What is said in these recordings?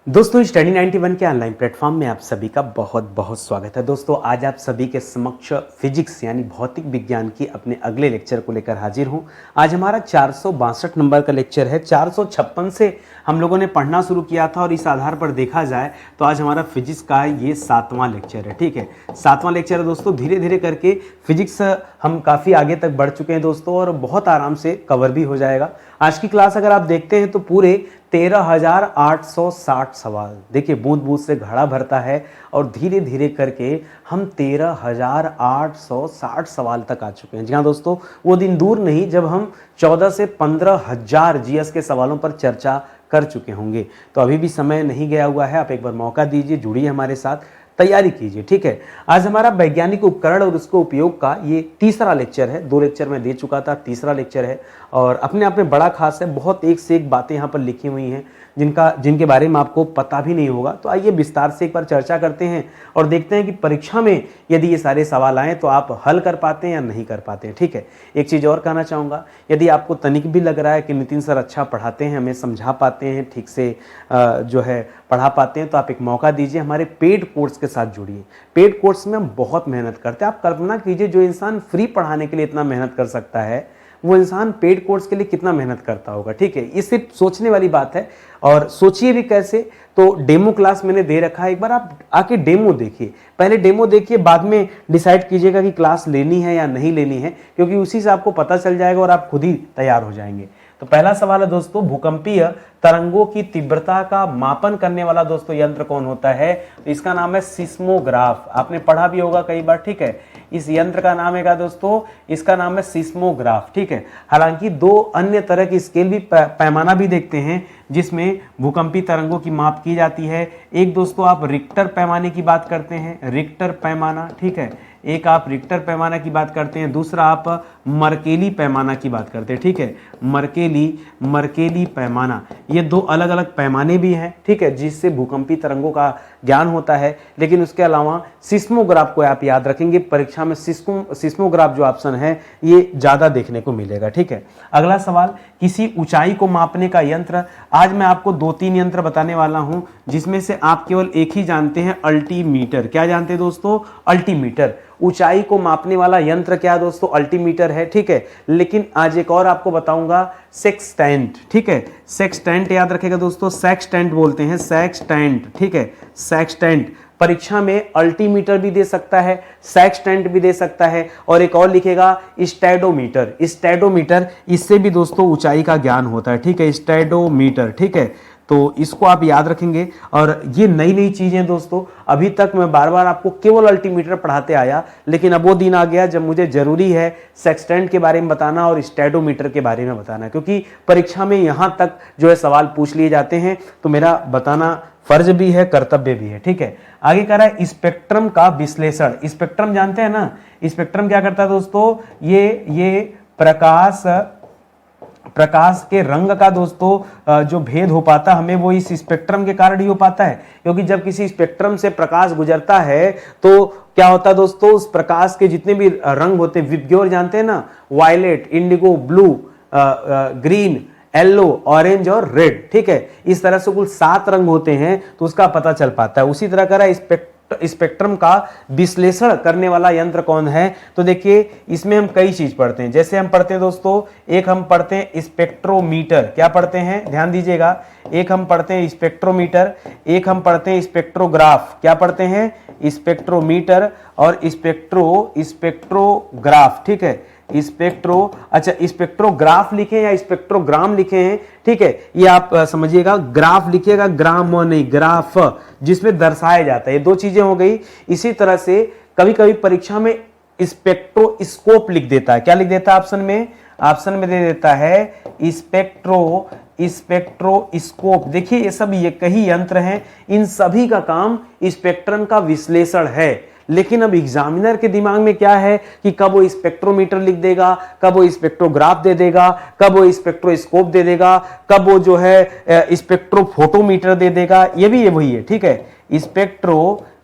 दोस्तों स्टडी 91 के online platform में आप सभी का बहुत बहुत स्वागत है। दोस्तों आज आप सभी के समक्ष फिजिक्स यानी भौतिक विज्ञान की अपने अगले लेक्चर को लेकर हाजिर हूं। आज हमारा 462 नंबर का लेक्चर है। 456 से हम लोगों ने पढ़ना शुरू किया था और इस आधार पर देखा जाए तो आज हमारा फिजिक्स का ये 7वां लेक्चर है। ठीक है, 7वां लेक्चर है दोस्तों। धीरे धीरे करके फिजिक्स हम काफ़ी आगे तक बढ़ चुके हैं दोस्तों और बहुत आराम से कवर भी हो जाएगा। आज की क्लास अगर आप देखते हैं तो पूरे 13,860 सवाल, देखिए बूंद बूंद से घड़ा भरता है और धीरे धीरे करके हम 13,860 सवाल तक आ चुके हैं। जी हाँ दोस्तों, वो दिन दूर नहीं जब हम 14 से 15,000 जीएस के सवालों पर चर्चा कर चुके होंगे। तो अभी भी समय नहीं गया हुआ है, आप एक बार मौका दीजिए, जुड़िए हमारे साथ, तैयारी कीजिए। ठीक है, आज हमारा वैज्ञानिक उपकरण और उसके उपयोग का ये तीसरा लेक्चर है। 2 लेक्चर मैं दे चुका था, तीसरा लेक्चर है और अपने आप में बड़ा खास है। बहुत एक से एक बातें यहाँ पर लिखी हुई हैं जिनके बारे में आपको पता भी नहीं होगा। तो आइए विस्तार से एक बार चर्चा करते हैं और देखते हैं कि परीक्षा में यदि ये सारे सवाल आए तो आप हल कर पाते हैं या नहीं कर पाते हैं। ठीक है, एक चीज़ और कहना चाहूँगा, यदि आपको तनिक भी लग रहा है कि नितिन सर अच्छा पढ़ाते हैं, हमें समझा पाते हैं, ठीक से जो है पढ़ा पाते हैं, तो आप एक मौका दीजिए, हमारे पेड कोर्स के साथ जुड़िए। पेड कोर्स में हम बहुत मेहनत करते हैं। आप कल्पना कीजिए, जो इंसान फ्री पढ़ाने के लिए इतना मेहनत कर सकता है वो इंसान पेड कोर्स के लिए कितना मेहनत करता होगा। ठीक है, ये सिर्फ सोचने वाली बात है और सोचिए भी कैसे। तो डेमो क्लास मैंने दे रखा है, एक बार आप आके डेमो देखिए। पहले डेमो देखिए, बाद में डिसाइड कीजिएगा कि क्लास लेनी है या नहीं लेनी है, क्योंकि उसी से आपको पता चल जाएगा और आप खुद ही तैयार हो जाएंगे। तो पहला सवाल है दोस्तों, भूकंपीय तरंगों की तीव्रता का मापन करने वाला दोस्तों यंत्र कौन होता है? तो इसका नाम है सिस्मोग्राफ। आपने पढ़ा भी होगा कई बार। ठीक है, इस यंत्र का नाम है दोस्तों, इसका नाम है सिस्मोग्राफ। ठीक है, हालांकि 2 अन्य तरह की स्केल भी पैमाना भी देखते हैं जिसमें भूकंपी तरंगों की माप की जाती है। एक दोस्तों आप रिक्टर पैमाने की बात करते हैं, रिक्टर पैमाना। ठीक है, एक आप रिक्टर पैमाना की बात करते हैं, दूसरा आप मर्केली पैमाना की बात करते हैं। ठीक है, मर्केली पैमाना, ये 2 अलग अलग पैमाने भी हैं। ठीक है, जिससे भूकंपी तरंगों का ज्ञान होता है। लेकिन उसके अलावा सिस्मोग्राफ को आप याद रखेंगे, परीक्षा में सिस्मोग्राफ जो ऑप्शन है ये ज्यादा देखने को मिलेगा। ठीक है, अगला सवाल, किसी ऊंचाई को मापने का यंत्र। आज मैं आपको 2-3 यंत्र बताने वाला हूं जिसमें से आप केवल एक ही जानते हैं, अल्टीमीटर। क्या जानते हैं दोस्तों? अल्टीमीटर। ऊंचाई को मापने वाला यंत्र क्या है दोस्तों? अल्टीमीटर है। ठीक है, लेकिन आज एक और आपको बताऊंगा, सेक्सटेंट। ठीक है, सेक्सटेंट याद रखेगा दोस्तों, सेक्सटेंट बोलते हैं, सेक्सटेंट। ठीक है, सेक्सटेंट परीक्षा में अल्टीमीटर भी दे सकता है, सेक्सटेंट भी दे सकता है, और एक और लिखेगा स्टैडोमीटर। स्टैडोमीटर, इससे भी दोस्तों ऊंचाई का ज्ञान होता है। ठीक है, स्टैडोमीटर। ठीक है, तो इसको आप याद रखेंगे। और ये नई नई चीजें दोस्तों, अभी तक मैं बार बार आपको केवल अल्टीमीटर पढ़ाते आया, लेकिन अब वो दिन आ गया जब मुझे जरूरी है सेक्सटेंट के बारे में बताना और स्टैडोमीटर के बारे में बताना, क्योंकि परीक्षा में यहां तक जो है सवाल पूछ लिए जाते हैं, तो मेरा बताना फर्ज भी है, कर्तव्य भी है। ठीक है, आगे कह रहा है स्पेक्ट्रम का विश्लेषण। स्पेक्ट्रम जानते हैं ना? स्पेक्ट्रम क्या करता है दोस्तों? ये प्रकाश के रंग का दोस्तों जो भेद हो पाता हमें, वो इस स्पेक्ट्रम के कारण ही हो पाता है। क्योंकि जब किसी स्पेक्ट्रम से प्रकाश गुजरता है तो क्या होता है दोस्तों, उस प्रकाश के जितने भी रंग होते हैं, विबग्योर जानते हैं ना, violet, indigo, blue, green, yellow, orange और रेड। ठीक है, इस तरह से कुल 7 रंग होते हैं, तो उसका पता चल पाता है। उसी तरह का स्पेक्ट्रम का विश्लेषण करने वाला यंत्र कौन है? तो देखिए, इसमें हम कई चीज पढ़ते हैं। जैसे हम पढ़ते हैं दोस्तों, एक हम पढ़ते हैं स्पेक्ट्रोमीटर। क्या पढ़ते हैं? ध्यान दीजिएगा, एक हम पढ़ते हैं स्पेक्ट्रोमीटर, एक हम पढ़ते हैं स्पेक्ट्रोग्राफ। क्या पढ़ते हैं? स्पेक्ट्रोमीटर और स्पेक्ट्रोग्राफ। ठीक है, स्पेक्ट्रोग्राफ लिखे या स्पेक्ट्रोग्राम लिखे हैं। ठीक है, ये आप समझिएगा, ग्राफ लिखिएगा, ग्राम नहीं, ग्राफ, जिसमें दर्शाया जाता है। ये 2 चीजें हो गई। इसी तरह से कभी कभी परीक्षा में स्पेक्ट्रोस्कोप लिख देता है। क्या लिख देता है ऑप्शन में? ऑप्शन में दे देता है स्पेक्ट्रोस्कोप। देखिए, ये सब ये कई यंत्र हैं, इन सभी का काम स्पेक्ट्रम का विश्लेषण है। लेकिन अब एग्जामिनर के दिमाग में क्या है कि कब वो स्पेक्ट्रोमीटर लिख देगा, कब वो स्पेक्ट्रोग्राफ दे देगा, कब वो स्पेक्ट्रोस्कोप दे देगा, कब वो जो है स्पेक्ट्रोफोटोमीटर दे देगा। ये भी ये वही है। ठीक है,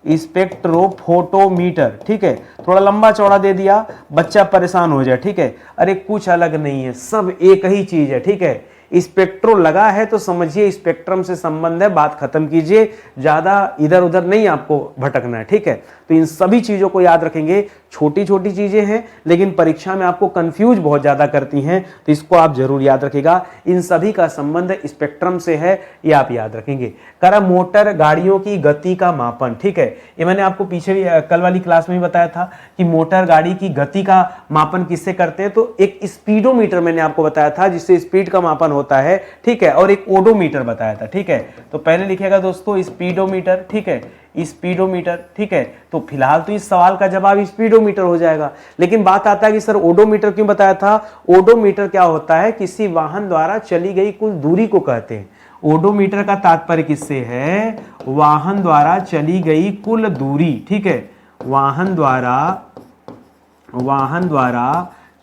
स्पेक्ट्रोफोटोमीटर। ठीक है, थोड़ा लंबा चौड़ा दे दिया, बच्चा परेशान हो जाए। ठीक है, अरे कुछ अलग नहीं है, सब एक ही चीज है। ठीक है, स्पेक्ट्रो लगा है तो समझिए स्पेक्ट्रम से संबंध है, बात खत्म कीजिए, ज्यादा इधर उधर नहीं आपको भटकना है, ठीक है। तो इन सभी चीजों को याद रखेंगे, छोटी छोटी चीजें हैं लेकिन परीक्षा में आपको कंफ्यूज बहुत ज्यादा करती हैं, तो इसको आप जरूर याद रखिएगा। इन सभी का संबंध स्पेक्ट्रम से है, ये आप याद रखेंगे। करा मोटर गाड़ियों की गति का मापन, ठीक है। ये मैंने आपको पीछे भी कल वाली क्लास में भी बताया था कि मोटर गाड़ी की गति का मापन किससे करते हैं, तो एक स्पीडोमीटर मैंने आपको बताया था जिससे स्पीड का मापन होता है, ठीक है, और एक ओडोमीटर बताया था, ठीक है। तो पहले लिखेगा दोस्तों स्पीडोमीटर, ठीक है, स्पीडोमीटर, ठीक है। तो फिलहाल तो इस सवाल का जवाब स्पीडोमीटर हो जाएगा, लेकिन बात आता है कि सर ओडोमीटर क्यों बताया था। ओडोमीटर क्या होता है, किसी वाहन द्वारा चली गई कुल दूरी को कहते हैं। ओडोमीटर का तात्पर्य किससे है, वाहन द्वारा चली गई कुल दूरी, ठीक है, वाहन द्वारा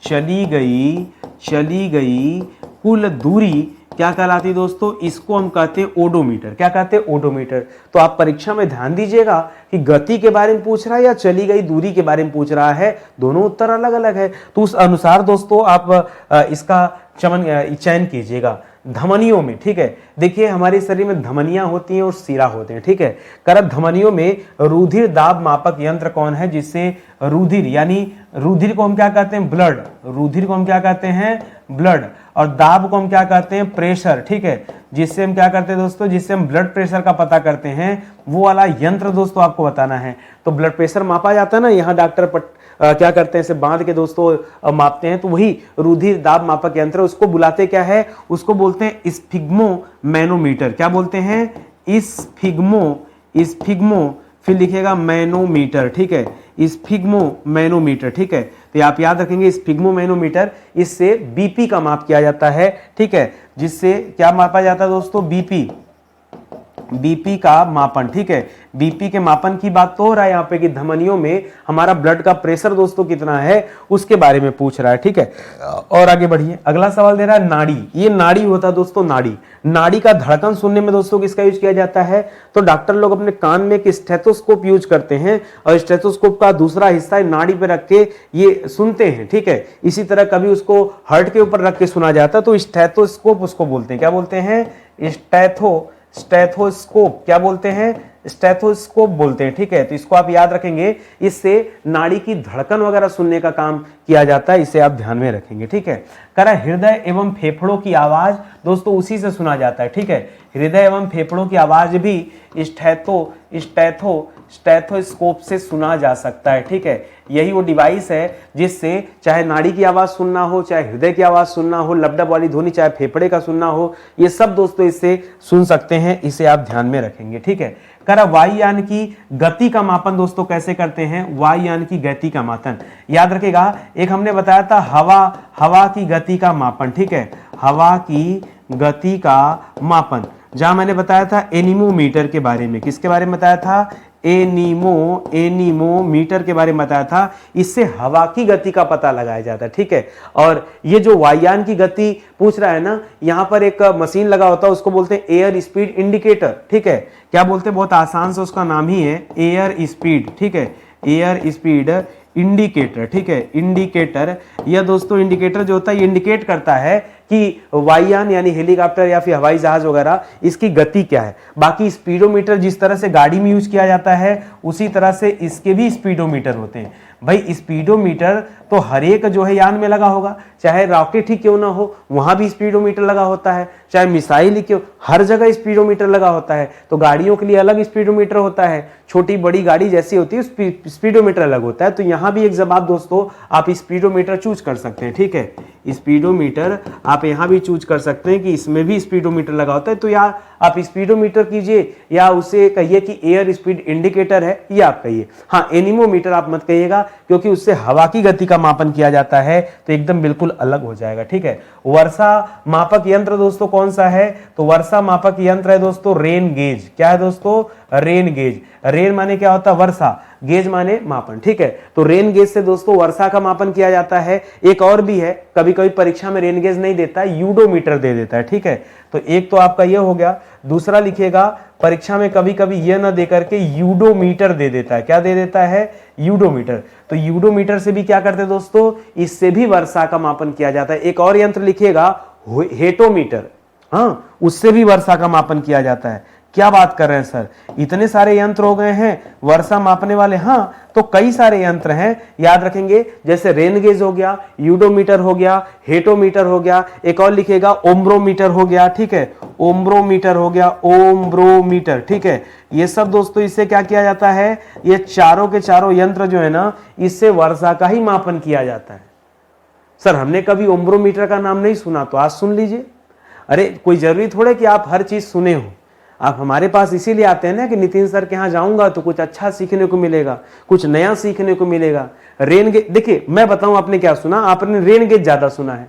चली गई कुल दूरी क्या कहलाती दोस्तों, इसको हम कहते हैं ओडोमीटर। क्या कहते हैं, ओडोमीटर। तो आप परीक्षा में ध्यान दीजिएगा कि गति के बारे में पूछ रहा है या चली गई दूरी के बारे में पूछ रहा है, दोनों उत्तर अलग अलग है। तो उस अनुसार दोस्तों आप इसका चयन कीजिएगा। धमनियों में, ठीक है, देखिए हमारे शरीर में धमनियां होती हैं और सिरा होते हैं, ठीक है। करब धमनियों में रुधिर दाब मापक यंत्र कौन है, जिससे रुधिर यानी रुधिर को हम क्या कहते हैं, ब्लड, रुधिर को हम क्या कहते हैं, ब्लड, और दाब को हम क्या कहते हैं, प्रेशर, ठीक है, जिससे हम क्या करते हैं दोस्तों, जिससे हम ब्लड प्रेशर का पता करते हैं, वो वाला यंत्र दोस्तों आपको बताना है। तो ब्लड प्रेशर मापा जाता है ना, यहाँ डॉक्टर क्या करते हैं, इसे बांध के दोस्तों मापते हैं, तो वही रुधिर दाब मापक यंत्र, उसको बुलाते क्या है, उसको बोलते हैं स्फिग्मो मैनोमीटर। क्या बोलते हैं, स्फिग्मो, फिर लिखेगा मैनोमीटर, ठीक है, स्फिग्मो मैनोमीटर, ठीक है। तो आप याद रखेंगे स्फिग्मो मैनोमीटर, इससे बीपी का माप किया जाता है, ठीक है, जिससे क्या मापा जाता है दोस्तों, बीपी का मापन, ठीक है। बीपी के मापन की बात तो हो रहा है यहाँ पे कि धमनियों में हमारा ब्लड का प्रेशर दोस्तों कितना है उसके बारे में पूछ रहा है, ठीक है। और आगे बढ़िए, अगला सवाल दे रहा है नाड़ी। ये नाड़ी होता है दोस्तों, नाड़ी का धड़कन सुनने में दोस्तों किसका यूज किया जाता है, तो डॉक्टर लोग अपने कान में एक स्टेथोस्कोप यूज करते हैं और स्टेथोस्कोप का दूसरा हिस्सा नाड़ी पे रख के ये सुनते हैं, ठीक है। इसी तरह कभी उसको हार्ट के ऊपर रख के सुना जाता है, तो स्टेथोस्कोप उसको बोलते हैं। क्या बोलते हैं, स्टेथोस्कोप, क्या बोलते हैं, स्टेथोस्कोप बोलते हैं, ठीक है। तो इसको आप याद रखेंगे, इससे नाड़ी की धड़कन वगैरह सुनने का काम किया जाता है, इसे आप ध्यान में रखेंगे, ठीक है। करा हृदय एवं फेफड़ों की आवाज दोस्तों उसी से सुना जाता है, ठीक है। हृदय एवं फेफड़ों की आवाज भी स्टेथोस्कोप से सुना जा सकता है, ठीक है। यही वो डिवाइस है जिससे चाहे नाड़ी की आवाज सुनना हो, चाहे हृदय की आवाज सुनना हो, लबडब वाली ध्वनि चाहे फेफड़े का सुनना हो, ये सब दोस्तों इससे सुन सकते हैं, इसे आप ध्यान में रखेंगे, ठीक है। करा वायुयान की गति का मापन दोस्तों कैसे करते हैं, वायुयान की गति का मापन याद रखेगा। एक हमने बताया था हवा की गति का मापन, ठीक है, हवा की गति का मापन, जहां मैंने बताया था एनीमोमीटर के बारे में। किसके बारे में बताया था, एनीमोमीटर के बारे में बताया था। इससे हवा की गति का पता लगाया जाता है, ठीक है। और ये जो वायुयान की गति पूछ रहा है ना, यहाँ पर एक मशीन लगा होता है, उसको बोलते हैं एयर स्पीड इंडिकेटर, ठीक है। क्या बोलते हैं, बहुत आसान से उसका नाम ही है एयर स्पीड, ठीक है, एयर स्पीड इंडिकेटर, ठीक है, इंडिकेटर। यह दोस्तों इंडिकेटर जो होता है ये इंडिकेट करता है कि वायुयान यानी हेलीकॉप्टर या फिर हवाई जहाज वगैरह इसकी गति क्या है। बाकी स्पीडोमीटर जिस तरह से गाड़ी में यूज किया जाता है उसी तरह से इसके भी स्पीडोमीटर होते हैं। भाई स्पीडोमीटर तो हर एक जो है यान में लगा होगा, चाहे रॉकेट ही क्यों ना हो वहां भी स्पीडोमीटर लगा होता है, चाहे मिसाइल ही क्यों, हर जगह स्पीडोमीटर लगा होता है। तो गाड़ियों के लिए अलग स्पीडोमीटर होता है, छोटी बड़ी गाड़ी जैसी होती है स्पीडोमीटर अलग होता है। तो यहाँ भी एक जवाब दोस्तों आप स्पीडोमीटर चूज कर सकते हैं, ठीक है, स्पीडोमीटर आप यहाँ भी चूज कर सकते हैं कि इसमें भी स्पीडोमीटर लगा होता है। तो या आप स्पीडोमीटर कीजिए या उसे कहिए कि एयर स्पीड इंडिकेटर है, या आप कहिए। हाँ, एनीमोमीटर आप मत कहिएगा क्योंकि उससे हवा की गति का मापन किया जाता है, तो एकदम बिल्कुल अलग हो जाएगा, ठीक है। वर्षा मापक यंत्र दोस्तों कौन सा है, तो वर्षा मापक यंत्र है दोस्तों रेन गेज। क्या है दोस्तों, रेन गेज। रेन माने क्या होता है, वर्षा, गेज माने मापन, ठीक है। तो रेन गेज से दोस्तों वर्षा का मापन किया जाता है। एक और भी है, कभी कभी परीक्षा में रेन गेज नहीं देता है, यूडोमीटर दे देता है, ठीक है। तो एक तो आपका ये हो गया, दूसरा लिखिएगा परीक्षा में कभी कभी ये ना दे करके यूडोमीटर दे देता है। क्या दे देता है, यूडोमीटर। तो यूडोमीटर से भी क्या करते हैं दोस्तों, इससे भी वर्षा का मापन किया जाता है। एक और यंत्र लिखिएगा हेटोमीटर। हाँ, उससे भी वर्षा का मापन किया जाता है। क्या बात कर रहे हैं सर, इतने सारे यंत्र हो गए हैं वर्षा मापने वाले। हाँ, तो कई सारे यंत्र हैं, याद रखेंगे, जैसे रेन गेज हो गया, यूडोमीटर हो गया, हेटोमीटर हो गया, एक और लिखेगा ओम्ब्रोमीटर हो गया, ठीक है, ओम्ब्रोमीटर हो गया, ओम्ब्रोमीटर, ठीक है। ये सब दोस्तों इससे क्या किया जाता है, ये चारों के चारों यंत्र जो है ना, इससे वर्षा का ही मापन किया जाता है। सर हमने कभी ओम्ब्रोमीटर का नाम नहीं सुना, तो आज सुन लीजिए। अरे कोई जरूरी थोड़े कि आप हर चीज सुने हो, आप हमारे पास इसीलिए आते हैं ना कि नितिन सर के यहाँ जाऊंगा तो कुछ अच्छा सीखने को मिलेगा, कुछ नया सीखने को मिलेगा। रेन गेज, देखिए मैं बताऊं आपने क्या सुना, आपने रेन गेज ज्यादा सुना है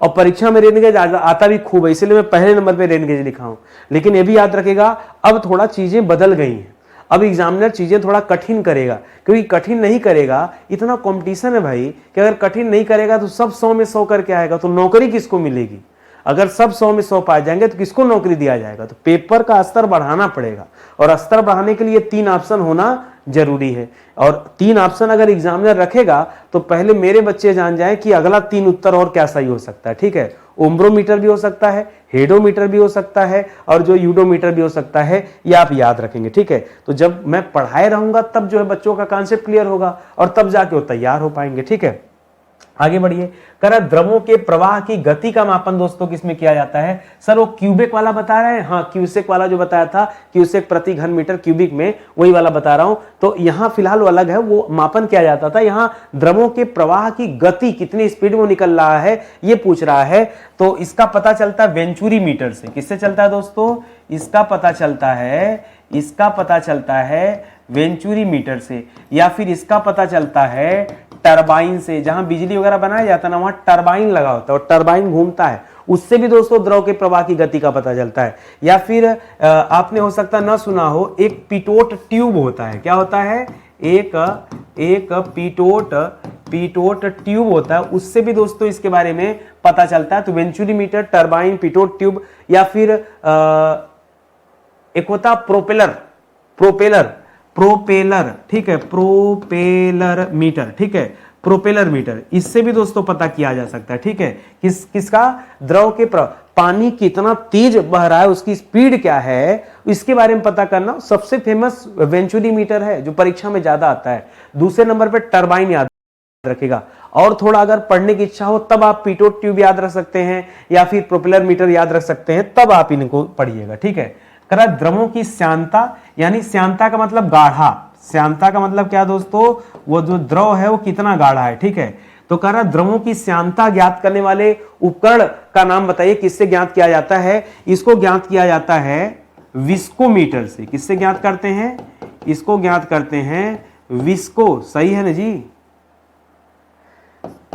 और परीक्षा में रेन गेज आता भी खूब है, इसलिए मैं पहले नंबर पे रेन गेज लिखा हूं। लेकिन ये भी याद रखेगा, अब थोड़ा चीजें बदल गई हैं, अब एग्जामिनर चीजें थोड़ा कठिन करेगा, क्योंकि कठिन नहीं करेगा, इतना कंपटीशन है भाई कि अगर कठिन नहीं करेगा तो सब 100 में 100 करके आएगा, तो नौकरी किसको मिलेगी? अगर सब 100 में 100 पाए जाएंगे तो किसको नौकरी दिया जाएगा? तो पेपर का स्तर बढ़ाना पड़ेगा, और स्तर बढ़ाने के लिए 3 ऑप्शन होना जरूरी है। और 3 ऑप्शन अगर एग्जामिनर रखेगा तो पहले मेरे बच्चे जान जाए कि अगला 3 उत्तर और क्या सही हो सकता है, ठीक है। ओम्ब्रोमीटर भी हो सकता है, हेडोमीटर भी हो सकता है, और जो यूडोमीटर भी हो सकता है, ये आप याद रखेंगे, ठीक है। तो जब मैं पढ़ाए रहूंगा तब जो है बच्चों का कॉन्सेप्ट क्लियर होगा, और तब जाके वो तैयार हो पाएंगे, ठीक है। आगे बढ़िए, करा द्रवों के प्रवाह की गति का मापन दोस्तों किसमें किया जाता है? सर वो क्यूबिक वाला बता रहे हैं, हाँ क्यूसेक वाला जो बताया था, क्यूसेक प्रति घन मीटर क्यूबिक में, वही वाला बता रहा हूं। तो यहां फिलहाल वो अलग है, वो मापन किया जाता था। यहां द्रवों के प्रवाह की गति कितनी स्पीड में निकल रहा है ये पूछ रहा है, तो इसका पता चलता है वेंचुरी मीटर से। किससे चलता है दोस्तों? इसका पता चलता है वेंचुरी मीटर से, या फिर इसका पता चलता है टरबाइन से। जहां बिजली वगैरह बनाया जाता है ना, वहां टरबाइन लगा होता है और टरबाइन घूमता है, उससे भी दोस्तों द्रव के प्रवाह की गति का पता चलता है। या फिर आपने हो सकता ना सुना हो, एक पिटोट ट्यूब होता है। क्या होता है? एक पिटोट ट्यूब होता है, उससे भी दोस्तों इसके बारे में पता चलता है। तो venturi meter, turbine, Pitot tube, या फिर एक होता प्रोपेलर, ठीक है, प्रोपेलर मीटर, ठीक है, प्रोपेलर मीटर, इससे भी दोस्तों पता किया जा सकता है, ठीक है। किसका? द्रव के पानी कितना तेज बह रहा है, उसकी स्पीड क्या है, इसके बारे में पता करना। सबसे फेमस वेंचुरी मीटर है जो परीक्षा में ज्यादा आता है। दूसरे नंबर पे टरबाइन याद रखेगा, और थोड़ा अगर पढ़ने की इच्छा हो तब आप पिटोट ट्यूब याद रख सकते हैं, या फिर प्रोपेलर मीटर याद रख सकते हैं, तब आप इनको पढ़िएगा, ठीक है। करा द्रवों की श्यानता, यानी श्यानता का मतलब गाढ़ा, श्यानता का मतलब क्या दोस्तों? वो जो द्रव है वो कितना गाढ़ा है, ठीक है। तो कह रहा द्रवों की श्यानता ज्ञात करने वाले उपकरण का नाम बताइए, किससे ज्ञात किया जाता है? इसको ज्ञात किया जाता है विस्कोमीटर से। किससे ज्ञात करते हैं? इसको ज्ञात करते हैं विस्को, सही है ना जी?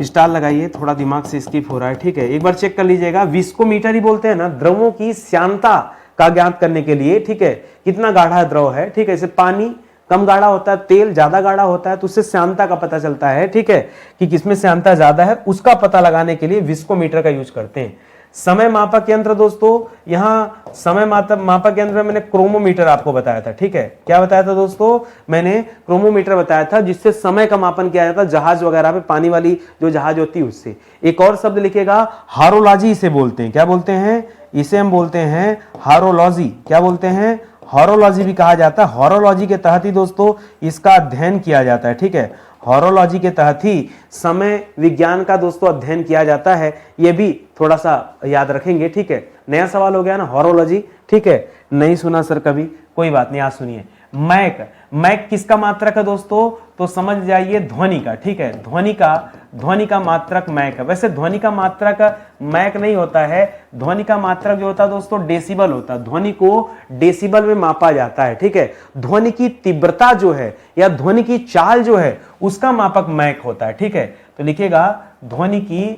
स्टार लगाइए, थोड़ा दिमाग से स्किप हो रहा है, ठीक है। एक बार चेक कर लीजिएगा, विस्कोमीटर ही बोलते हैं ना द्रवों की श्यानता का ज्ञात करने के लिए, ठीक है। कितना गाढ़ा द्रव है, ठीक है। जैसे पानी कम गाढ़ा होता है, तेल ज्यादा गाढ़ा होता है, तो उससे श्यानता का पता चलता है, ठीक है, कि किसमें श्यानता ज्यादा है। उसका पता लगाने के लिए विस्कोमीटर का यूज करते हैं। समय मापक यंत्र दोस्तों, यहां समय मापक यंत्र में मैंने क्रोमोमीटर आपको बताया था, ठीक है। क्या बताया था दोस्तों? मैंने क्रोमोमीटर बताया था, जिससे समय का मापन किया जाता है, जहाज वगैरह पे, पानी वाली जो जहाज होती है उससे। एक और शब्द लिखेगा, हारोलॉजी इसे बोलते हैं। क्या बोलते हैं? इसे हम बोलते हैं हारोलॉजी। क्या बोलते हैं? हॉरोलॉजी भी कहा जाता है। हॉरोलॉजी के तहत ही दोस्तों इसका अध्ययन किया जाता है, ठीक है। हॉरोलॉजी के तहत ही समय विज्ञान का दोस्तों अध्ययन किया जाता है, ये भी थोड़ा सा याद रखेंगे, ठीक है। नया सवाल हो गया ना, हॉरोलॉजी, ठीक है। नहीं सुना सर कभी, कोई बात नहीं, आज सुनिए। मैक किसका मात्रक है दोस्तों? तो समझ जाइए ध्वनि का, ठीक है। ध्वनि का मात्रक मैक है। वैसे ध्वनि का मात्रक मैक नहीं होता है, ध्वनि का मात्रक जो होता है दोस्तों डेसिबल होता है। ध्वनि को डेसिबल में मापा जाता है, ठीक है। ध्वनि की तीव्रता जो है या ध्वनि की चाल जो है उसका मापक मैक होता है, ठीक है। तो लिखिएगा ध्वनि की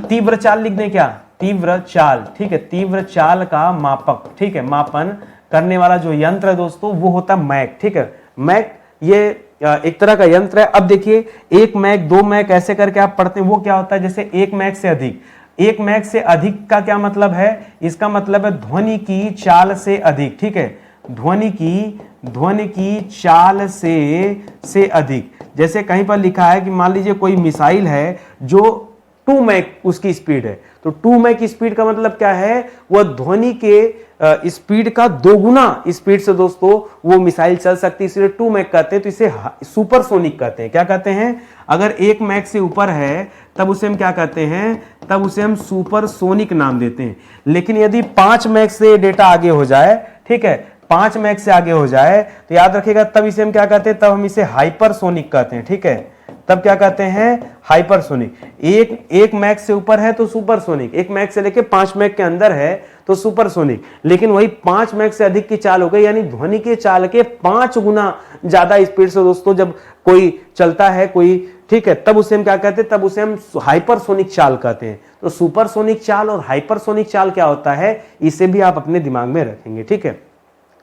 तीव्र चाल, लिख दें क्या? तीव्र चाल, ठीक है। तीव्र चाल का मापक, ठीक है, मापन करने वाला जो यंत्र है दोस्तों वो होता है मैक, ठीक है। मैक ये एक तरह का यंत्र है। अब देखिए 1 मैक 2 मैक ऐसे करके आप पढ़ते हैं, वो क्या होता है? जैसे 1 मैक से अधिक। 1 मैक से अधिक का क्या मतलब है? इसका मतलब है ध्वनि की चाल से अधिक, ठीक है। ध्वनि की चाल से अधिक। जैसे कहीं पर लिखा है कि मान लीजिए कोई मिसाइल है जो 2 मैक उसकी स्पीड है, तो 2 मैक स्पीड का मतलब क्या है, वह ध्वनि के स्पीड का 2 गुना स्पीड से दोस्तों वो मिसाइल चल सकती है, इसलिए 2 मैक कहते हैं। तो इसे सुपरसोनिक कहते हैं। क्या कहते हैं, अगर 1 मैक से ऊपर है तब उसे हम क्या कहते हैं, तब उसे हम सुपरसोनिक नाम देते हैं। लेकिन यदि 5 मैक से डेटा आगे हो जाए, ठीक है, 5 मैक से आगे हो जाए तो याद रखिएगा तब इसे हम क्या कहते हैं, तब हम इसे हाइपरसोनिक कहते हैं। ठीक है, तब क्या कहते हैं, हाइपरसोनिक। एक मैक से ऊपर है तो सुपरसोनिक, 1 मैक से लेके 5 मैक के अंदर है तो सुपरसोनिक। लेकिन वही 5 मैक से अधिक की चाल हो गई, यानी ध्वनि के चाल के 5 गुना ज्यादा स्पीड से दोस्तों जब कोई चलता है कोई, ठीक है, तब उसे हम क्या कहते हैं, तब उसे हम हाइपरसोनिक चाल कहते हैं। तो सुपरसोनिक चाल और हाइपरसोनिक चाल क्या होता है, इसे भी आप अपने दिमाग में रखेंगे। ठीक है,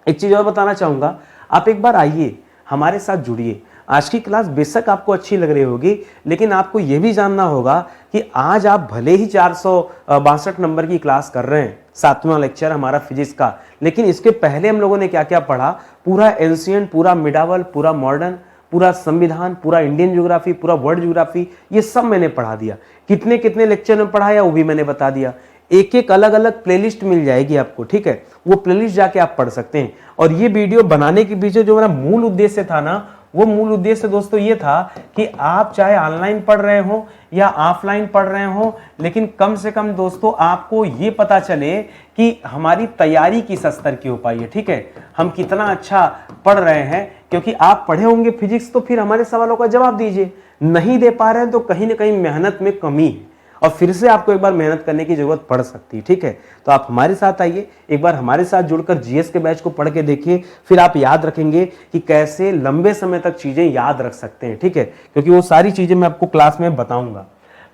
एक चीज और बताना चाहूंगा, आप एक बार आइए हमारे साथ जुड़िए। आज की क्लास बेशक आपको अच्छी लग रही होगी, लेकिन आपको यह भी जानना होगा कि आज आप भले ही 462 नंबर की क्लास कर रहे हैं, 7वां लेक्चर हमारा फिजिक्स का, लेकिन इसके पहले हम लोगों ने क्या क्या पढ़ा, पूरा एंशिएंट, पूरा मिडावल, पूरा मॉडर्न, पूरा संविधान, पूरा इंडियन ज्योग्राफी, पूरा वर्ल्ड ज्योग्राफी, ये सब मैंने पढ़ा दिया। कितने कितने लेक्चर में पढ़ाया वो भी मैंने बता दिया। एक एक अलग अलग प्लेलिस्ट मिल जाएगी आपको, ठीक है, वो प्लेलिस्ट जाके आप पढ़ सकते हैं। और ये वीडियो बनाने के पीछे जो मेरा मूल उद्देश्य था ना, वो मूल उद्देश्य दोस्तों ये था कि आप चाहे ऑनलाइन पढ़ रहे हो या ऑफलाइन पढ़ रहे हो, लेकिन कम से कम दोस्तों आपको ये पता चले कि हमारी तैयारी किस स्तर की हो पाई है। ठीक है, हम कितना अच्छा पढ़ रहे हैं, क्योंकि आप पढ़े होंगे फिजिक्स तो फिर हमारे सवालों का जवाब दीजिए। नहीं दे पा रहे हैं तो कहीं ना कहीं मेहनत में कमी है और फिर से आपको एक बार मेहनत करने की जरूरत पड़ सकती है। ठीक है, तो आप हमारे साथ आइए, एक बार हमारे साथ जुड़कर जीएस के बैच को पढ़ के देखिए, फिर आप याद रखेंगे कि कैसे लंबे समय तक चीजें याद रख सकते हैं। ठीक है, क्योंकि वो सारी चीजें मैं आपको क्लास में बताऊंगा।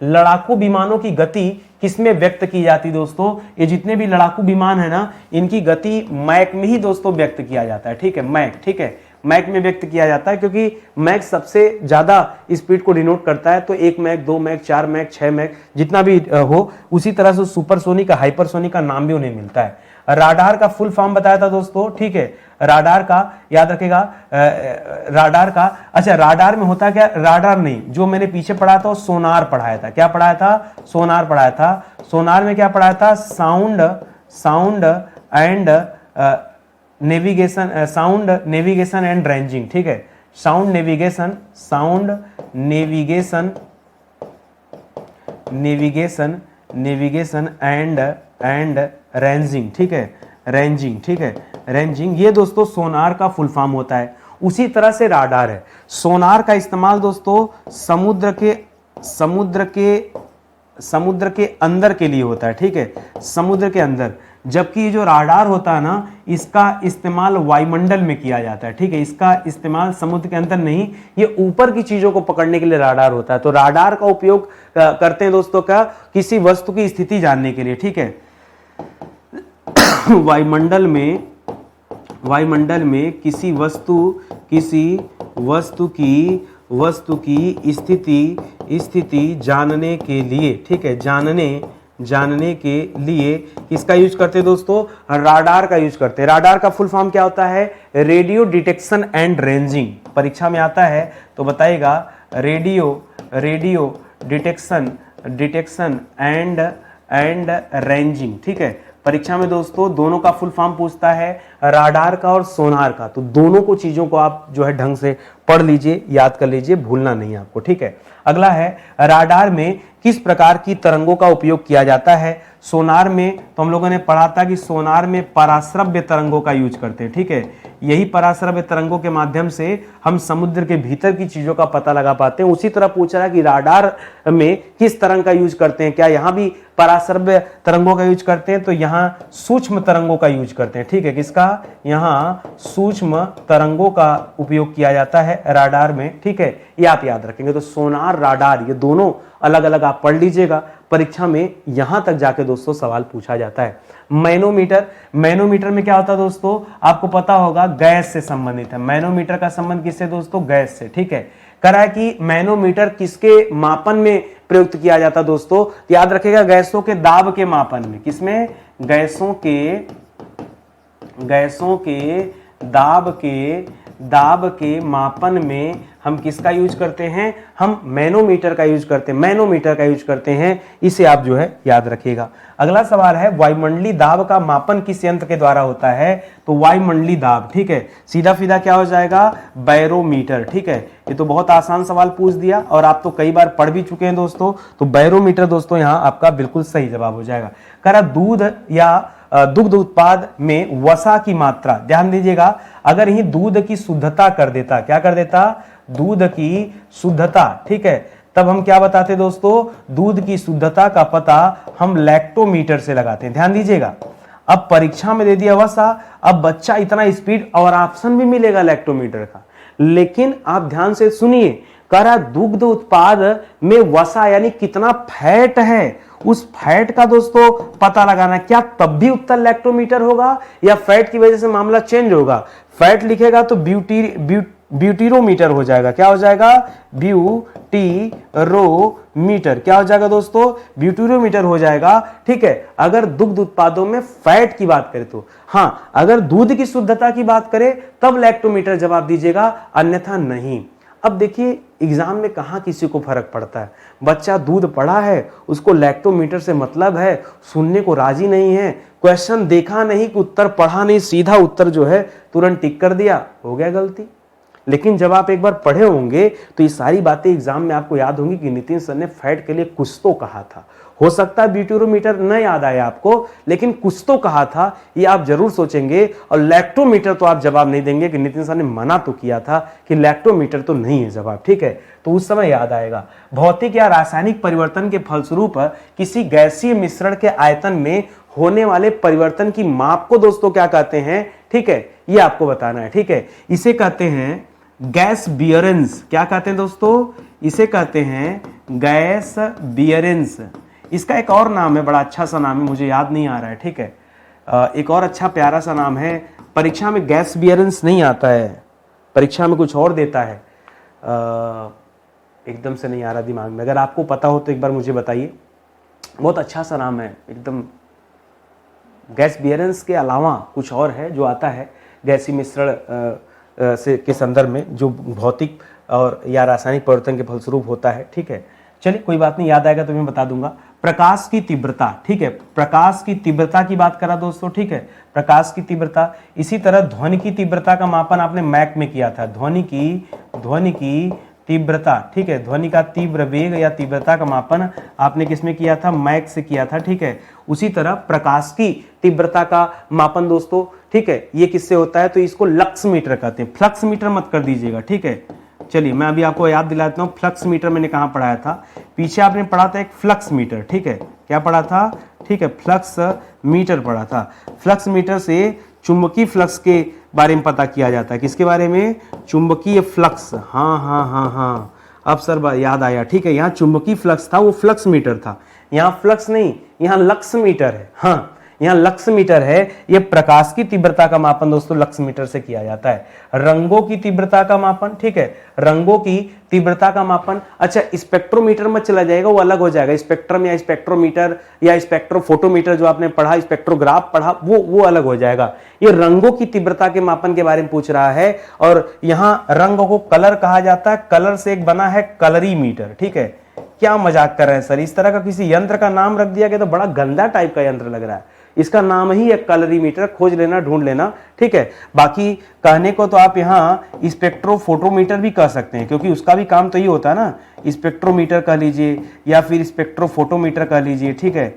लड़ाकू विमानों की गति किसमें व्यक्त की जाती दोस्तों, ये जितने भी लड़ाकू विमान है ना, इनकी गति मैक में ही दोस्तों व्यक्त किया जाता है। ठीक है, मैक, ठीक है, मैक में व्यक्त किया जाता है, क्योंकि मैक सबसे ज्यादा स्पीड को डिनोट करता है। तो 1 मैक, 2 मैक, 4 मैक, 6 मैक, जितना भी हो, उसी तरह से सुपरसोनिक, हाइपरसोनिक का नाम भी उन्हें मिलता है। राडार का फुल फॉर्म बताया था दोस्तों, ठीक है, राडार का याद रखेगा, राडार का, अच्छा राडार में होता क्या, राडार नहीं, जो मैंने पीछे पढ़ाया था वो सोनार पढ़ाया था। क्या पढ़ाया था, सोनार पढ़ाया था। सोनार में क्या पढ़ाया था, sound and navigation, sound navigation and ranging. ठीक है, साउंड नेविगेशन एंड रेंजिंग। ठीक है, रेंजिंग, ठीक है, रेंजिंग, ये दोस्तों सोनार का फुल फॉर्म होता है। उसी तरह से राडार है। सोनार का इस्तेमाल दोस्तों समुद्र के अंदर के लिए होता है। ठीक है, समुद्र के अंदर, जबकि ये जो राडार होता है ना, इसका इस्तेमाल वायुमंडल में किया जाता है। ठीक है, इसका इस्तेमाल समुद्र के अंदर नहीं, ये ऊपर की चीजों को पकड़ने के लिए राडार होता है। तो राडार का उपयोग करते हैं दोस्तों का किसी वस्तु की स्थिति जानने के लिए। ठीक है, वायुमंडल में किसी वस्तु की स्थिति जानने के लिए, ठीक है, जानने के लिए किसका यूज करते हैं दोस्तों, राडार का यूज करते हैं। राडार का फुल फॉर्म क्या होता है, रेडियो डिटेक्शन एंड रेंजिंग। परीक्षा में आता है तो बताइएगा, रेडियो डिटेक्शन एंड रेंजिंग। ठीक है, परीक्षा में दोस्तों दोनों का फुल फॉर्म पूछता है, राडार का और सोनार का। तो दोनों को चीजों को आप जो है ढंग से पढ़ लीजिए, याद कर लीजिए, भूलना नहीं आपको। ठीक है, अगला है, राडार में किस प्रकार की तरंगों का उपयोग किया जाता है। सोनार में तो हम लोगों ने पढ़ा था कि सोनार में पराश्रव्य तरंगों का यूज करते हैं। ठीक है, यही पराश्रव्य तरंगों के माध्यम से हम समुद्र के भीतर की चीजों का पता लगा पाते हैं। उसी तरह पूछ रहा है कि राडार में किस तरंग का यूज करते हैं, क्या यहाँ भी पराश्रव्य तरंगों का यूज करते हैं, तो यहाँ सूक्ष्म तरंगों का यूज करते हैं। ठीक है, किसका, यहाँ सूक्ष्म तरंगों का उपयोग किया जाता है राडार में। ठीक है, ये आप याद रखेंगे। तो सोनार, राडार, ये दोनों अलग अलग आप पढ़ लीजिएगा, परीक्षा में यहां तक जाके दोस्तों सवाल पूछा जाता है। मैनोमीटर में क्या होता है दोस्तों, आपको पता होगा, गैस से संबंधित है। मैनोमीटर का संबंध किससे दोस्तों, गैस से। ठीक है, कह रहा है कि मैनोमीटर किसके मापन में प्रयुक्त किया जाता है दोस्तों, याद रखेगा, गैसों के दाब के मापन में। किसमें, गैसों के दाब के दाब के मापन में हम किसका यूज करते हैं? हम मैनोमीटर का यूज करते हैं, मैनोमीटर का यूज करते हैं। इसे आप जो है याद रखिएगा। अगला सवाल है वायुमंडलीय दाब का मापन किस यंत्र के द्वारा होता है? तो वायुमंडलीय दाब, ठीक है, सीधा सीधा क्या हो जाएगा? बैरोमीटर, ठीक है। ये तो बहुत आसान सवाल पूछ दिया और आप तो कई बार पढ़ भी चुके हैं दोस्तों। तो बैरोमीटर दोस्तों यहाँ आपका बिल्कुल सही जवाब हो जाएगा। करा दूध या दुग्ध उत्पाद में वसा की मात्रा, ध्यान दीजिएगा, अगर ही दूध की शुद्धता कर देता, क्या कर देता? दूध की शुद्धता, ठीक है, तब हम क्या बताते दोस्तों? दूध की शुद्धता का पता हम लैक्टोमीटर से लगाते हैं। ध्यान दीजिएगा, अब परीक्षा में दे दिया वसा, अब बच्चा इतना स्पीड और ऑप्शन भी मिलेगा लैक्टोमीटर का, लेकिन आप ध्यान से सुनिए, करा दुग्ध उत्पाद में वसा यानी कितना फैट है, उस फैट का दोस्तों पता लगाना। क्या तब भी उत्तर लैक्टोमीटर होगा या फैट की वजह से मामला चेंज होगा? फैट लिखेगा तो ब्यूटीरोमीटर हो जाएगा। क्या हो जाएगा? ब्यूटीरोमीटर। क्या हो जाएगा दोस्तों? ब्यूटीरोमीटर हो जाएगा, ठीक है, अगर दुग्ध उत्पादों में फैट की बात करें तो। हाँ, अगर दूध की शुद्धता की बात करें तब लैक्टोमीटर जवाब दीजिएगा, अन्यथा नहीं। अब देखिए एग्जाम में कहां किसी को फर्क पड़ता है। बच्चा दूध पढ़ा है, उसको लैक्टोमीटर से मतलब है, सुनने को राजी नहीं है, क्वेश्चन देखा नहीं कि उत्तर पढ़ा नहीं, सीधा उत्तर जो है तुरंत टिक कर दिया, हो गया गलती। लेकिन जब आप एक बार पढ़े होंगे तो ये सारी बातें एग्जाम में आपको याद होंगी कि नितिन सर ने फैट के लिए कुछ तो कहा था। हो सकता है ब्यूटीरोमीटर न याद आए आपको, लेकिन कुछ तो कहा था, ये आप जरूर सोचेंगे। और लैक्टोमीटर तो आप जवाब नहीं देंगे कि नितिन सर ने मना तो किया था कि लैक्टोमीटर तो नहीं है जवाब, ठीक है, तो उस समय याद आएगा। भौतिक या रासायनिक परिवर्तन के फलस्वरूप किसी गैसीय मिश्रण के आयतन में होने वाले परिवर्तन की माप को दोस्तों क्या कहते हैं? ठीक है, ये आपको बताना है, ठीक है। इसे कहते हैं गैस बियरेंस। क्या कहते हैं दोस्तों? इसे कहते हैं गैस बियरेंस। इसका एक और नाम है, बड़ा अच्छा सा नाम है, मुझे याद नहीं आ रहा है, ठीक है, एक और अच्छा प्यारा सा नाम है। परीक्षा में गैस बियरेंस नहीं आता है, परीक्षा में कुछ और देता है, एकदम से नहीं आ रहा दिमाग में। अगर आपको पता हो तो एक बार मुझे बताइए। बहुत अच्छा सा नाम है एकदम। गैस बियरेंस के अलावा कुछ और है जो आता है गैसीय मिश्रण से के संदर्भ में, जो भौतिक और या रासायनिक परिवर्तन के फलस्वरूप होता है, ठीक है। चलिए कोई बात नहीं, याद आएगा तो मैं बता दूंगा। प्रकाश की तीव्रता, ठीक है, प्रकाश की तीव्रता की बात करा दोस्तों, ठीक है, प्रकाश की तीव्रता। इसी तरह ध्वनि की तीव्रता का मापन आपने मैक में किया था, ध्वनि की तीव्रता, ठीक है, ध्वनि का तीव्र वेग या तीव्रता का मापन आपने किसमें किया था? मैक से किया था, ठीक है। उसी तरह प्रकाश की तीव्रता का मापन दोस्तों, ठीक है, ये किससे होता है? तो इसको लक्स मीटर कहते हैं, फ्लक्स मीटर मत कर दीजिएगा, ठीक है। चलिए मैं अभी आपको याद दिला देता हूँ, फ्लक्स मीटर मैंने कहाँ पढ़ाया था? पीछे आपने पढ़ा था एक फ्लक्स मीटर, ठीक है, क्या पढ़ा था? ठीक है, फ्लक्स मीटर पढ़ा था। फ्लक्स मीटर से चुंबकीय फ्लक्स के बारे में पता किया जाता है। किसके बारे में? चुंबकीय फ्लक्स। हाँ, अब सर याद आया, ठीक है, यहाँ चुंबकीय फ्लक्स था, वो फ्लक्स मीटर था। यहाँ फ्लक्स नहीं, यहाँ लक्स मीटर है। हाँ, यहाँ लक्स मीटर है। ये प्रकाश की तीव्रता का मापन दोस्तों लक्स मीटर से किया जाता है। रंगों की तीव्रता का मापन, ठीक है, रंगों की तीव्रता का मापन। अच्छा, स्पेक्ट्रोमीटर में चला जाएगा, वो अलग हो जाएगा। स्पेक्ट्रम या स्पेक्ट्रोमीटर या स्पेक्ट्रोफोटोमीटर जो आपने पढ़ा, स्पेक्ट्रोग्राफ पढ़ा, वो अलग हो जाएगा। ये रंगों की तीव्रता के मापन के बारे में पूछ रहा है। और यहाँ रंग को कलर कहा जाता है, कलर से एक बना है कलरीमीटर, ठीक है। क्या मजाक कर रहे हैं सर, इस तरह का किसी यंत्र का नाम रख दिया गया तो बड़ा गंदा टाइप का यंत्र लग रहा है। इसका नाम ही है कलरीमीटर, खोज लेना, ढूंढ लेना, ठीक है। बाकी कहने को तो आप यहाँ स्पेक्ट्रोफोटोमीटर भी कह सकते हैं, क्योंकि उसका भी काम तो ये होता है ना, स्पेक्ट्रोमीटर कह लीजिए या फिर स्पेक्ट्रोफोटोमीटर कह लीजिए, ठीक है,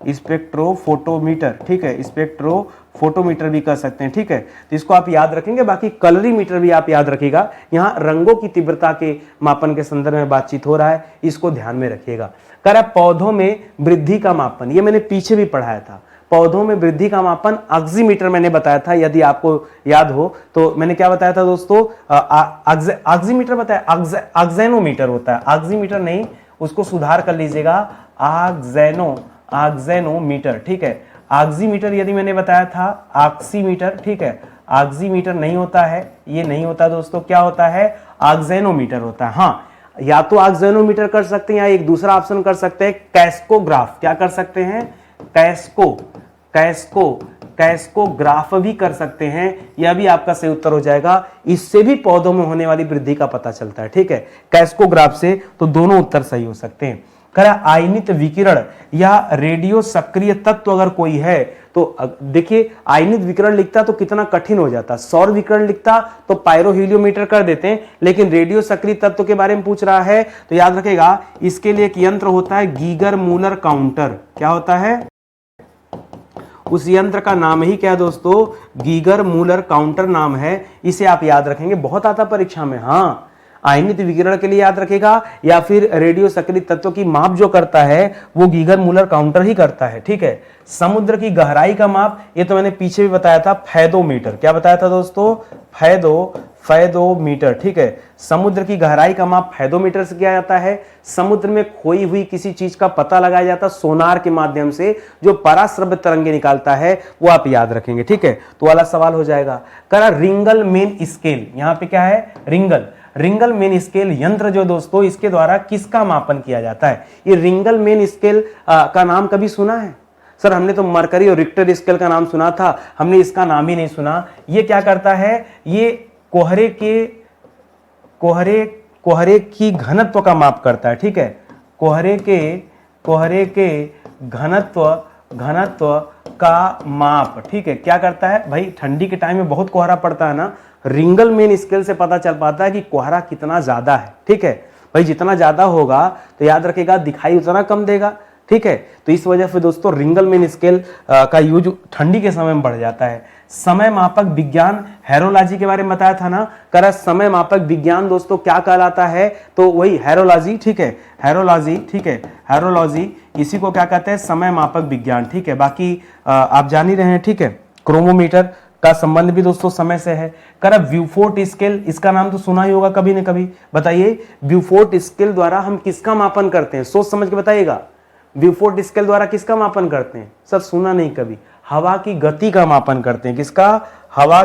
स्पेक्ट्रोफोटोमीटर, ठीक है, स्पेक्ट्रोफोटोमीटर भी कह सकते हैं, ठीक है। तो इसको आप याद रखेंगे। बाकी कलरीमीटर भी आप याद रखिएगा। यहाँ रंगों की तीव्रता के मापन के संदर्भ में बातचीत हो रहा है, इसको ध्यान में रखिएगा। करा पौधों में वृद्धि का मापन, ये मैंने पीछे भी पढ़ाया था। पौधों में वृद्धि का मापन ऑक्सीमीटर मैंने बताया था, यदि आपको याद हो तो। मैंने क्या बताया था दोस्तों? ऑक्सीमीटर बताया, ऑक्सेनोमीटर होता है, ऑक्सीमीटर नहीं, उसको सुधार कर लीजिएगा, ऑक्सेनोमीटर, ठीक है। ऑक्सीमीटर यदि मैंने बताया था ऑक्सीमीटर, ठीक है, ऑक्सीमीटर नहीं होता है, ये नहीं होता दोस्तों, क्या होता है? ऑक्सेनोमीटर होता है। हाँ, या तो ऑक्सेनोमीटर कर सकते हैं या एक दूसरा ऑप्शन कर सकते हैं कैस्कोग्राफ। क्या कर सकते हैं? कैस्कोग्राफ भी कर सकते हैं, यह भी आपका सही उत्तर हो जाएगा। इससे भी पौधों में होने वाली वृद्धि का पता चलता है, ठीक है, कैस्कोग्राफ से। तो दोनों उत्तर सही हो सकते हैं। करा आयनित विकिरण या रेडियो सक्रिय तत्व अगर कोई है तो देखिए, आयनित विकिरण लिखता तो कितना कठिन हो जाता, सौर विकिरण लिखता तो पायरोहीलियोमीटर कर देते हैं, लेकिन रेडियो सक्रिय तत्व के बारे में पूछ रहा है तो याद रखेगा इसके लिए एक यंत्र होता है गीगर मूलर काउंटर। क्या होता है? उस यंत्र का नाम ही क्या है दोस्तों? गीगर मूलर काउंटर नाम है। इसे आप याद रखेंगे, बहुत आता परीक्षा में। हाँ, आयनित विकिरण के लिए याद रखेगा या फिर रेडियो सक्रिय तत्व की माप जो करता है वो गीगर मूलर काउंटर ही करता है, ठीक है। समुद्र की गहराई का माप, ये तो मैंने पीछे भी बताया था, फैदोमीटर। क्या बताया था दोस्तों? फैदोमीटर, ठीक है। समुद्र की गहराई का माप फैदोमीटर से किया जाता है। समुद्र में खोई हुई किसी चीज का पता लगाया जाता है सोनार के माध्यम से, जो पराश्रव्य तरंगे निकालता है, वो आप याद रखेंगे, ठीक है। तो वाला सवाल हो जाएगा। करा रिंगल मेन स्केल, यहां पे क्या है? रिंगल मेन स्केल यंत्र जो दोस्तों, इसके द्वारा किसका मापन किया जाता है? ये रिंगल मेन स्केल का नाम कभी सुना है? सर हमने तो मरकरी और रिक्टर स्केल का नाम सुना था, हमने इसका नाम ही नहीं सुना। ये क्या करता है? ये कोहरे की घनत्व का माप करता है, ठीक है। कोहरे के घनत्व का माप, ठीक है। क्या करता है भाई? ठंडी के टाइम में बहुत कोहरा पड़ता है ना, रिंगल मेन स्केल से पता चल पाता है कि कोहरा कितना ज्यादा है, ठीक है भाई। जितना ज्यादा होगा तो याद रखेगा दिखाई उतना कम देगा, ठीक है। तो इस वजह से दोस्तों रिंगल मेन स्केल का यूज ठंडी के समय में बढ़ जाता है। समय मापक विज्ञान, हेरोलॉजी के बारे में बताया था ना। करा समय मापक विज्ञान दोस्तों क्या कहलाता है? तो वही हेरोलॉजी, ठीक है। हेरोलॉजी, ठीक है। हेरोलॉजी, इसी को क्या कहते हैं? समय मापक विज्ञान, ठीक है। बाकी आप जान ही रहे हैं, ठीक है। क्रोमोमीटर का संबंध भी दोस्तों समय से है। करा ब्यूफोर्ट स्केल, इसका नाम तो सुना ही होगा कभी न कभी। बताइए, ब्यूफोर्ट स्केल द्वारा हम किसका मापन करते हैं? सोच समझ के बताइएगा। ब्यूफोर्ट स्केल द्वारा किसका मापन करते हैं? सर सुना नहीं कभी। हवा की गति का मापन करते हैं। किसका? हवा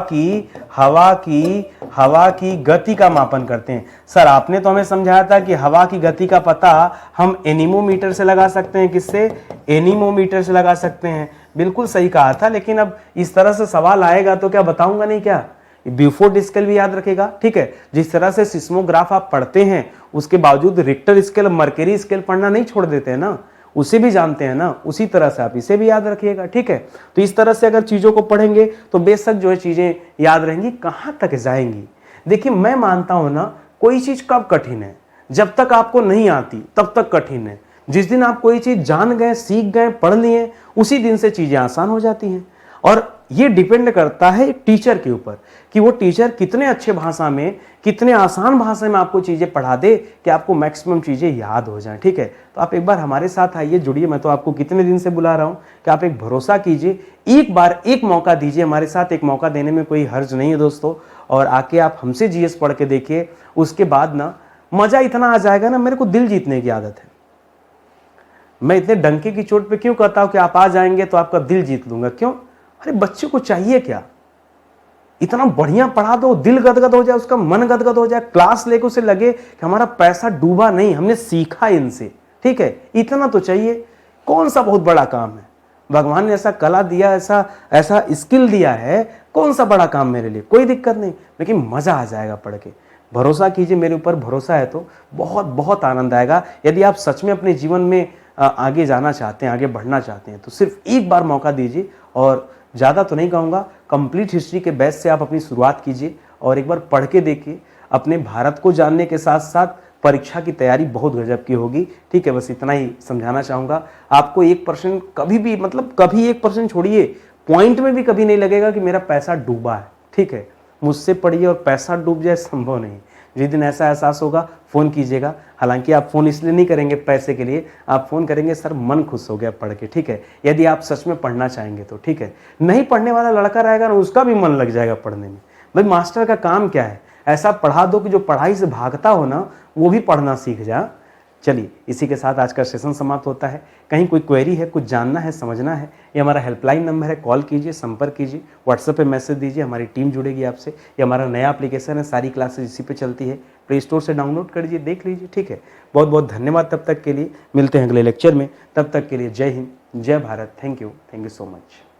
की गति का मापन करते हैं। सर आपने तो हमें समझाया था कि हवा की गति का पता हम एनीमोमीटर से लगा सकते हैं। किससे? एनीमोमीटर से लगा सकते हैं। बिल्कुल सही कहा था, लेकिन अब इस तरह से सवाल आएगा तो क्या बताऊंगा नहीं क्या? ब्यूफोर्ट स्केल भी याद रखेगा, ठीक है। जिस तरह से सिस्मोग्राफ आप पढ़ते हैं उसके बावजूद रिक्टर स्केल, मर्करी स्केल पढ़ना नहीं छोड़ देते हैं ना, उसे भी जानते हैं ना, उसी तरह से आप इसे भी याद रखिएगा, ठीक है। तो इस तरह से अगर चीजों को पढ़ेंगे तो बेशक जो है चीजें याद रहेंगी। कहां तक जाएंगी? देखिए मैं मानता हूं ना, कोई चीज कब कठिन है? जब तक आपको नहीं आती तब तक कठिन है। जिस दिन आप कोई चीज जान गए, सीख गए, पढ़ लिए, उसी दिन से चीजें आसान हो जाती हैं। और ये डिपेंड करता है टीचर के ऊपर कि वो टीचर कितने अच्छे भाषा में, कितने आसान भाषा में आपको चीजें पढ़ा दे कि आपको मैक्सिमम चीजें याद हो जाएं, ठीक है। तो आप एक बार हमारे साथ आइए, जुड़िए। मैं तो आपको कितने दिन से बुला रहा हूं कि आप एक भरोसा कीजिए, एक बार एक मौका दीजिए हमारे साथ। एक मौका देने में कोई हर्ज नहीं है दोस्तों। और आके आप हमसे जीएस पढ़ के देखिए, उसके बाद ना मजा इतना आ जाएगा ना। मेरे को दिल जीतने की आदत है। मैं इतने डंके की चोट पे क्यों कहता हूं कि आप आ जाएंगे तो आपका दिल जीत लूंगा? क्यों? अरे बच्चे को चाहिए क्या? इतना बढ़िया पढ़ा दो, दिल गदगद हो जाए, उसका मन गदगद हो जाए, क्लास लेके उसे लगे कि हमारा पैसा डूबा नहीं, हमने सीखा इनसे, ठीक है। इतना तो चाहिए। कौन सा बहुत बड़ा काम है? भगवान ने ऐसा कला दिया, ऐसा स्किल दिया है, कौन सा बड़ा काम मेरे लिए? कोई दिक्कत नहीं, लेकिन मजा आ जाएगा पढ़ के। भरोसा कीजिए, मेरे ऊपर भरोसा है तो बहुत बहुत आनंद आएगा। यदि आप सच में अपने जीवन में आगे जाना चाहते हैं, आगे बढ़ना चाहते हैं, तो सिर्फ एक बार मौका दीजिए। और ज़्यादा तो नहीं कहूँगा, कंप्लीट हिस्ट्री के बेस से आप अपनी शुरुआत कीजिए और एक बार पढ़ के देखिए। अपने भारत को जानने के साथ साथ परीक्षा की तैयारी बहुत गजब की होगी, ठीक है। बस इतना ही समझाना चाहूँगा आपको। 1% कभी भी, मतलब कभी 1% छोड़िए, पॉइंट में भी कभी नहीं लगेगा कि मेरा पैसा डूबा है, ठीक है। मुझसे पढ़िए और पैसा डूब जाए, संभव नहीं। जिस दिन ऐसा एहसास होगा फ़ोन कीजिएगा। हालांकि आप फ़ोन इसलिए नहीं करेंगे पैसे के लिए, आप फ़ोन करेंगे सर मन खुश हो गया पढ़ के, ठीक है। यदि आप सच में पढ़ना चाहेंगे तो, ठीक है। नहीं पढ़ने वाला लड़का रहेगा ना, उसका भी मन लग जाएगा पढ़ने में। भाई मास्टर का काम क्या है? ऐसा पढ़ा दो कि जो पढ़ाई से भागता हो ना, वो भी पढ़ना सीख जा। चलिए, इसी के साथ आज का सेशन समाप्त होता है। कहीं कोई क्वेरी है, कुछ जानना है, समझना है, ये हमारा हेल्पलाइन नंबर है, कॉल कीजिए, संपर्क कीजिए, व्हाट्सएप पे मैसेज दीजिए, हमारी टीम जुड़ेगी आपसे। ये हमारा नया एप्लीकेशन है, सारी क्लासेज इसी पे चलती है, प्ले स्टोर से डाउनलोड कर लीजिए, देख लीजिए, ठीक है। बहुत बहुत धन्यवाद तब तक के लिए। मिलते हैं अगले लेक्चर में, तब तक के लिए जय हिंद, जय Bharat. Thank you so much.